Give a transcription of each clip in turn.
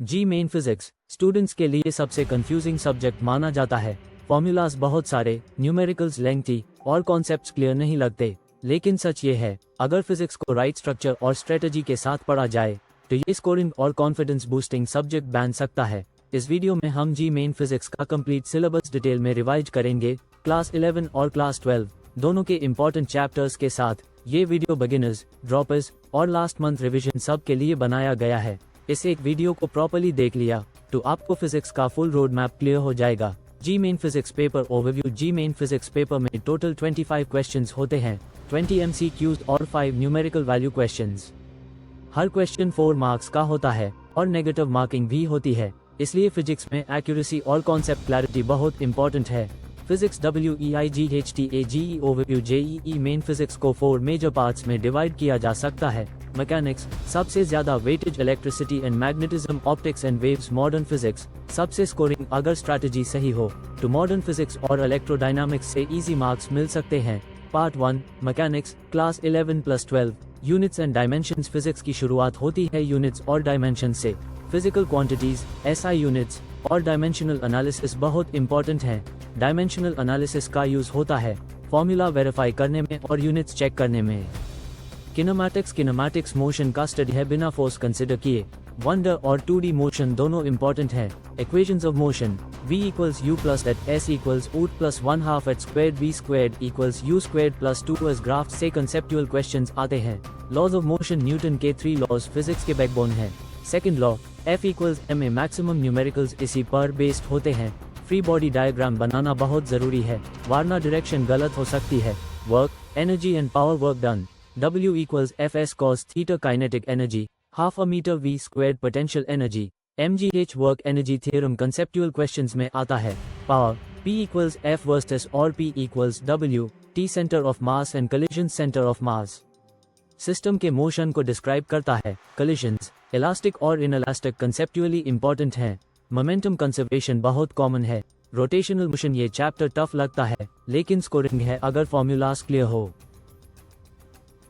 जी Main physics students के लिए सबसे कंफ्यूजिंग सब्जेक्ट माना जाता है। फॉर्मूलाज बहुत सारे, न्यूमेरिकल्स लेंथी और कॉन्सेप्ट्स क्लियर नहीं लगते। लेकिन सच ये है, अगर फिजिक्स को राइट स्ट्रक्चर और स्ट्रेटजी के साथ पढ़ा जाए तो ये स्कोरिंग और कॉन्फिडेंस बूस्टिंग सब्जेक्ट बन सकता है। इस वीडियो में हम जी मेन फिजिक्स का कंप्लीट सिलेबस डिटेल में रिवाइज करेंगे, क्लास 11 और क्लास 12 दोनों के इंपॉर्टेंट चैप्टर्स के साथ। ये वीडियो बिगिनर्स, ड्रॉपर्स और लास्ट मंथ रिविजन सब के लिए बनाया गया है। इस एक वीडियो को प्रॉपर्ली देख लिया तो आपको फिजिक्स का फुल रोड मैप क्लियर हो जाएगा। जी मेन फिजिक्स पेपर ओवरव्यू। जी मेन फिजिक्स पेपर में टोटल 25 क्वेश्चंस होते हैं, 20 MCQs और 5 न्यूमेरिकल वैल्यू क्वेश्चंस। हर क्वेश्चन 4 मार्क्स का होता है और नेगेटिव मार्किंग भी होती है, इसलिए फिजिक्स में एक्यूरेसी और कॉन्सेप्ट क्लैरिटी बहुत इंपॉर्टेंट है। Physics WEIGHTAGE overview. JEE main physics को 4 मेजर पार्ट्स में डिवाइड किया जा सकता है। मैकेनिक्स सबसे ज्यादा weightage, electricity and magnetism, optics and waves. Modern physics सबसे स्कोरिंग, अगर स्ट्रैटेजी सही हो तो मॉडर्न फिजिक्स और इलेक्ट्रोडायनामिक्स से इजी मार्क्स मिल सकते हैं। Part 1 mechanics, class 11+12 units and dimensions. Physics की शुरुआत होती है यूनिट्स और डायमेंशन से। फिजिकल क्वांटिटीज, SI यूनिट्स और डायमेंशनल एनालिसिस बहुत इंपॉर्टेंट हैं। डायमेंशनल एनालिसिस का यूज होता है फॉर्मूला वेरीफाई करने में और यूनिट्स चेक करने में। किनेमैटिक्स मोशन का स्टडी है बिना फोर्स कंसिडर किए। वंडर और 2D मोशन दोनों इंपॉर्टेंट हैं। Equations of motion, V = U + at S = ut + 1/2 at squared V squared = U squared + 2s। Graph से कंसेप्चुअल क्वेश्चंस आते हैं। लॉज ऑफ मोशन, न्यूटन के 3 लॉज फिजिक्स के बैकबोन है। Second law, F = ma। Maximum numericals इसी पर based होते हैं। फ्री बॉडी डायग्राम बनाना बहुत जरूरी है, वरना डायरेक्शन गलत हो सकती है। Work, energy and power work done. W = Fs cos θ kinetic energy, ½ a meter V² potential energy। mgh work energy theorem conceptual questions में आता है। पावर, P = F वर्सेस और P = W, T centre of mass and collision centre of mass. System के motion को describe करता है। Collisions elastic और inelastic conceptually important हैं। मोमेंटम कंजर्वेशन बहुत कॉमन है। रोटेशनल मोशन, ये चैप्टर टफ लगता है लेकिन स्कोरिंग है अगर फॉर्मूलाज क्लियर हो।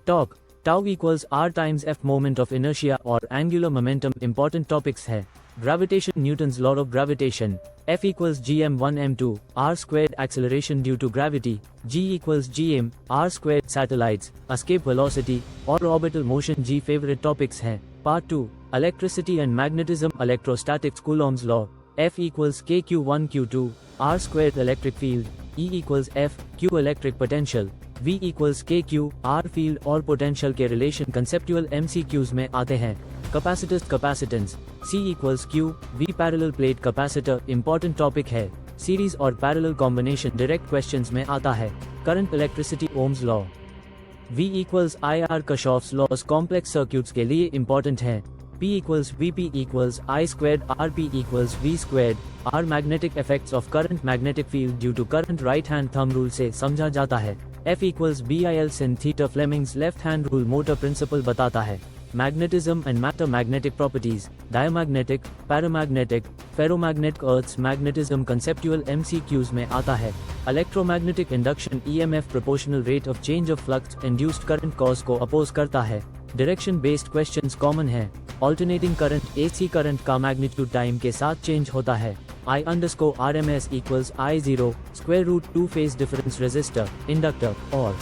Talk, tau = R times F moment of inertia और एंगुलर मोमेंटम इंपॉर्टेंट टॉपिक्स हैं। Gravitation, Newton's law of gravitation. F = gm1m2 r² acceleration due to gravity. G = gm r²। Satellites, escape velocity और orbital motion G favourite topics हैं। Part 2 electricity and magnetism, electrostatics. Coulomb's law. F = kq1q2 r² electric field. E = F q electric potential. V = kq r field और potential के relation conceptual MCQs में आते हैं। Capacitors, capacitance. C = q V parallel plate capacitor important topic है। Series और parallel combination direct questions में आता है। Current, electricity, Ohm's law. V = IR Kirchhoff's laws complex circuits के लिए इंपॉर्टेंट है। P = VP = I², RP = V²। R magnetic effects of current, magnetic field due to current right hand thumb rule से समझा जाता है। F = BIL sin θ, Fleming's left hand rule motor principle बताता है। Magnetism and matter, magnetic properties, diamagnetic, paramagnetic, ferromagnetic. Earth's magnetism conceptual MCQs में आता है। Electromagnetic induction, EMF proportional rate of change of flux induced current cause को oppose करता है। Direction based questions common है। Alternating current, AC current का magnitude time के साथ चेंज होता है। I_RMS = I0 √2 phase difference resistor, inductor और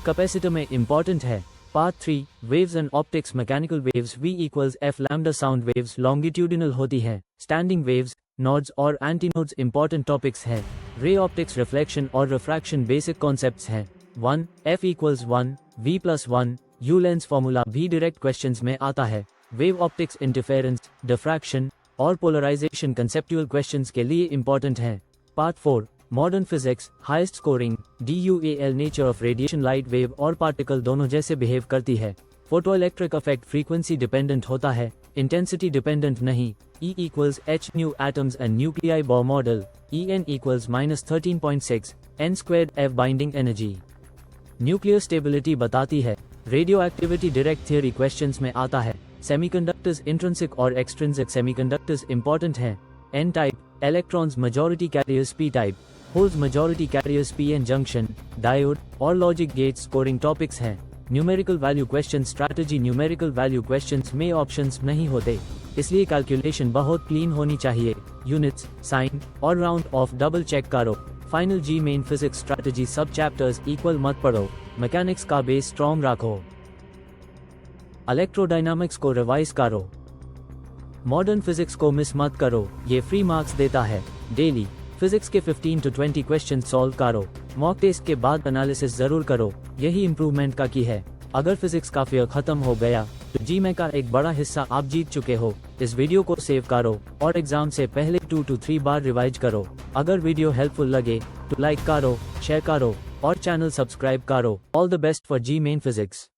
कैपेसिटर में इंपॉर्टेंट है। Part 3 waves and optics, mechanical waves. V = F lambda. Sound waves longitudinal होती हैं। स्टैंडिंग वेव्स, नोड्स और एंटीनोड्स इंपॉर्टेंट टॉपिक्स हैं। रे ऑप्टिक्स, रिफ्लेक्शन और रिफ्रैक्शन बेसिक कॉन्सेप्ट्स हैं। 1 F = 1 V + 1 U lens formula भी direct questions में आता है। वेव ऑप्टिक्स, इंटरफेरेंस, डिफ्रैक्शन और पोलराइजेशन कंसेप्चुअल क्वेश्चंस के लिए इंपॉर्टेंट हैं। Part 4 modern physics, highest scoring. DUAL nature of radiation, light wave और पार्टिकल दोनों जैसे बिहेव करती है। फोटोइलेक्ट्रिक इफेक्ट फ्रीक्वेंसी डिपेंडेंट होता है, इंटेंसिटी डिपेंडेंट नहीं। E = h nu atoms and nuclei Bohr model. En = -13.6 n² F binding energy nuclear stability बताती है। Radio activity direct theory questions में आता है। सेमीकंडक्टर्स, इंट्रिंसिक और एक्सट्रिंसिक सेमीकंडक्टर्स इंपॉर्टेंट हैं। N type, electrons majority carriers. P type, holes majority carriers. PN junction, diode और logic gates scoring topics हैं। Numerical value question, strategy. Numerical value questions में options नहीं होते। इसलिए कैलकुलेशन बहुत clean होनी चाहिए। यूनिट्स, साइन और राउंड ऑफ डबल चेक करो। फाइनल जी मेन फिजिक्स स्ट्रैटेजी सब चैप्टर्स इक्वल मत पढ़ो। मैकेनिक्स का बेस स्ट्रॉन्ग रखो। इलेक्ट्रोडायनामिक्स को रिवाइज करो। मॉडर्न फिजिक्स को मिस मत करो, ये फ्री मार्क्स देता है। डेली फिजिक्स के 15 to 20 क्वेश्चन सॉल्व करो। मॉक टेस्ट के बाद एनालिसिस जरूर करो, यही इंप्रूवमेंट का की है। अगर फिजिक्स का फियर खत्म हो गया तो जी में का एक बड़ा हिस्सा आप जीत चुके हो। इस वीडियो को सेव करो और एग्जाम से पहले 2 to 3 बार रिवाइज करो। अगर वीडियो हेल्पफुल लगे तो लाइक करो, शेयर करो और चैनल सब्सक्राइब करो। All the best for JEE Main physics.